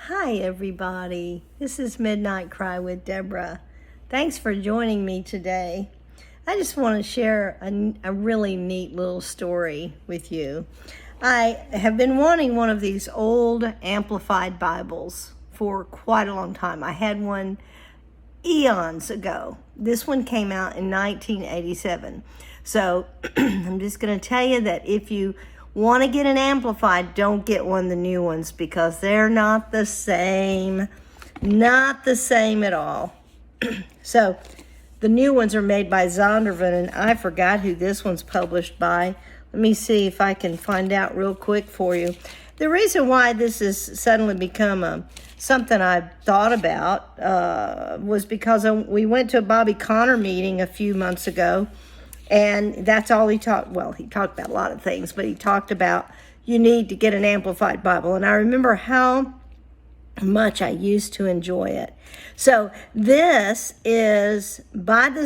Hi, everybody. This is Midnight Cry with Deborah. Thanks for joining me today. I just want to share a really neat little story with you. I have been wanting one of these old amplified Bibles for quite a long time. I had one eons ago. This one came out in 1987. So I'm just going to tell you that if you want to get an amplified, don't get one of the new ones because they're not the same. Not the same at all. So the new ones are made by Zondervan, and I forgot who this one's published by. Let me see if I can find out real quick for you. The reason why this has suddenly become something I've thought about was because we went to a Bobby Conner meeting a few months ago, and that's all he talked. Well, he talked about a lot of things, but he talked about you need to get an amplified Bible. And I remember how much I used to enjoy it. So this is by the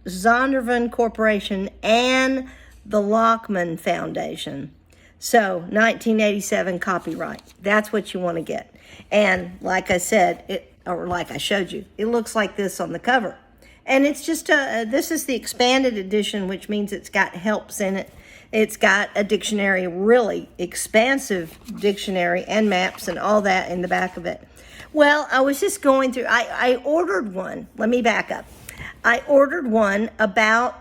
Zondervan Corporation and the Lockman Foundation. So 1987 copyright. That's what you want to get. And like I said, like I showed you, it looks like this on the cover. And it's just this is the expanded edition, which means it's got helps in it. It's got a dictionary, really expansive dictionary and maps and all that in the back of it. Well, I was just going through, I ordered one. Let me back up. I ordered one about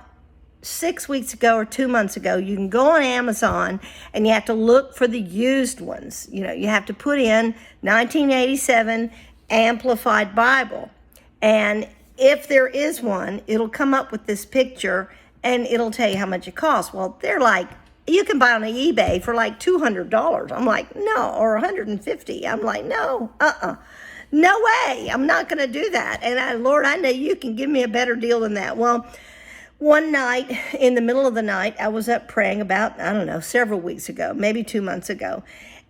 6 weeks ago or 2 months ago. You can go on Amazon and you have to look for the used ones. You know, you have to put in 1987 Amplified Bible. And if there is one, it'll come up with this picture and it'll tell you how much it costs. Well, they're like, you can buy on eBay for like $200. I'm like, no, or $150. I'm like, no, no way. I'm not going to do that. And Lord, I know you can give me a better deal than that. Well, one night, in the middle of the night, I was up praying about, I don't know, several weeks ago, maybe 2 months ago.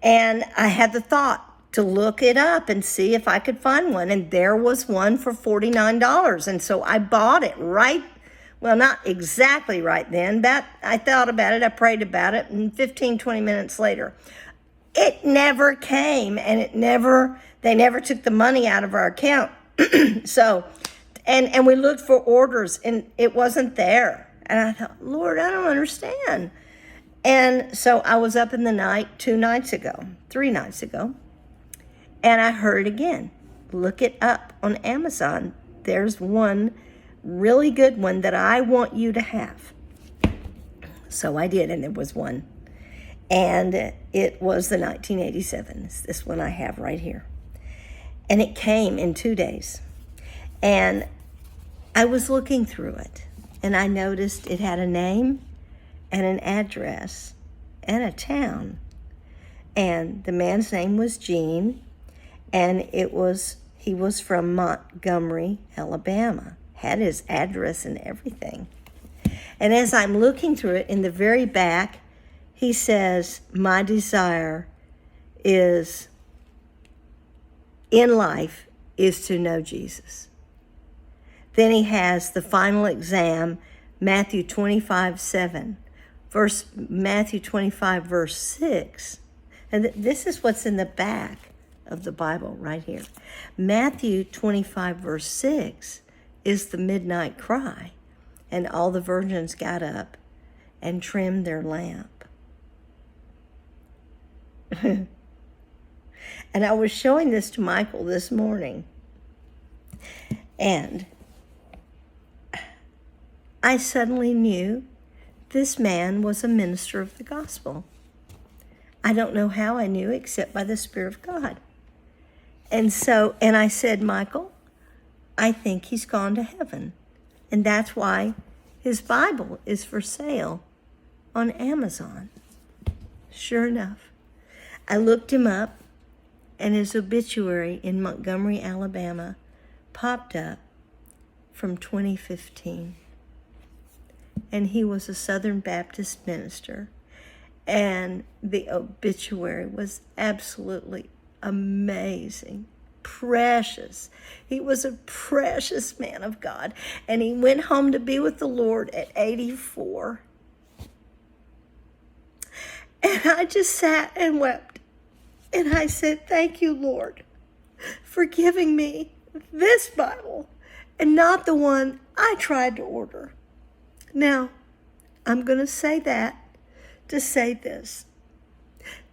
And I had the thought to look it up and see if I could find one. And there was one for $49. And so I bought it well, not exactly right then, but I thought about it, I prayed about it, and 15, 20 minutes later, it never came, and they never took the money out of our account. So, and we looked for orders, and it wasn't there. And I thought, Lord, I don't understand. And so I was up in the night 3 nights ago, and I heard again, look it up on Amazon. There's one really good one that I want you to have. So I did, and there was one. And it was the 1987. It's this one I have right here. And it came in 2 days. And I was looking through it, and I noticed it had a name and an address and a town. And the man's name was Gene, and he was from Montgomery, Alabama. Had his address and everything. And as I'm looking through it, in the very back, he says, my desire is, in life, is to know Jesus. Then he has the final exam, Matthew 25:7, Matthew 25, verse 6. And this is what's in the back of the Bible right here. Matthew 25, verse 6 is the midnight cry, and all the virgins got up and trimmed their lamp. And I was showing this to Michael this morning, and I suddenly knew this man was a minister of the gospel. I don't know how I knew except by the Spirit of God. And I said, Michael, I think he's gone to heaven. And that's why his Bible is for sale on Amazon. Sure enough, I looked him up, and his obituary in Montgomery, Alabama, popped up from 2015. And he was a Southern Baptist minister. And the obituary was absolutely amazing. Precious. He was a precious man of God. And he went home to be with the Lord at 84. And I just sat and wept. And I said, thank you, Lord, for giving me this Bible and not the one I tried to order. Now, I'm going to say that to say this.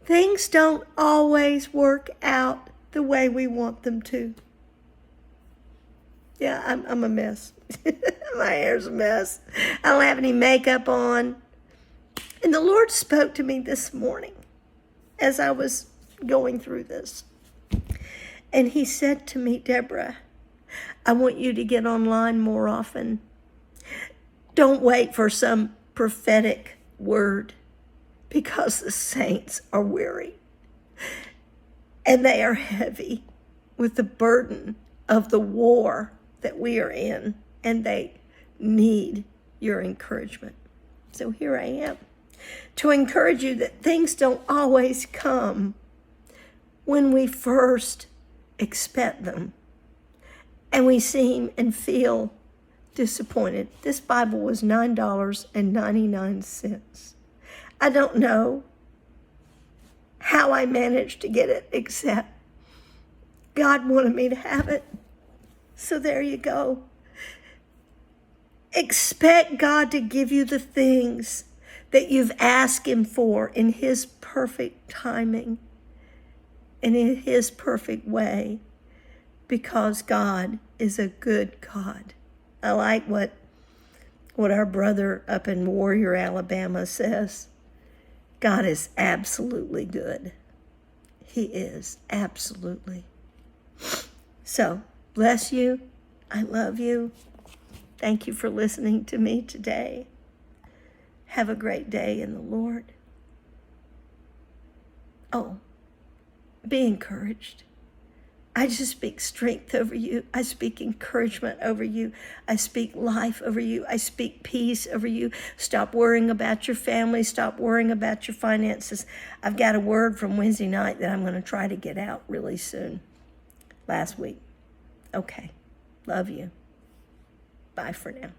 Things don't always work out the way we want them to. Yeah, I'm a mess. My hair's a mess. I don't have any makeup on. And the Lord spoke to me this morning as I was going through this. And he said to me, Deborah, I want you to get online more often. Don't wait for some prophetic word, because the saints are weary and they are heavy with the burden of the war that we are in, and they need your encouragement. So here I am to encourage you that things don't always come when we first expect them, and we seem and feel disappointed. This Bible was $9.99. I don't know how I managed to get it, except God wanted me to have it. So there you go. Expect God to give you the things that you've asked him for in his perfect timing and in his perfect way, because God is a good God. I like what our brother up in Warrior, Alabama says. God is absolutely good. He is, absolutely. So, bless you. I love you. Thank you for listening to me today. Have a great day in the Lord. Oh, be encouraged. I just speak strength over you. I speak encouragement over you. I speak life over you. I speak peace over you. Stop worrying about your family. Stop worrying about your finances. I've got a word from Wednesday night that I'm going to try to get out really soon. Last week. Okay. Love you. Bye for now.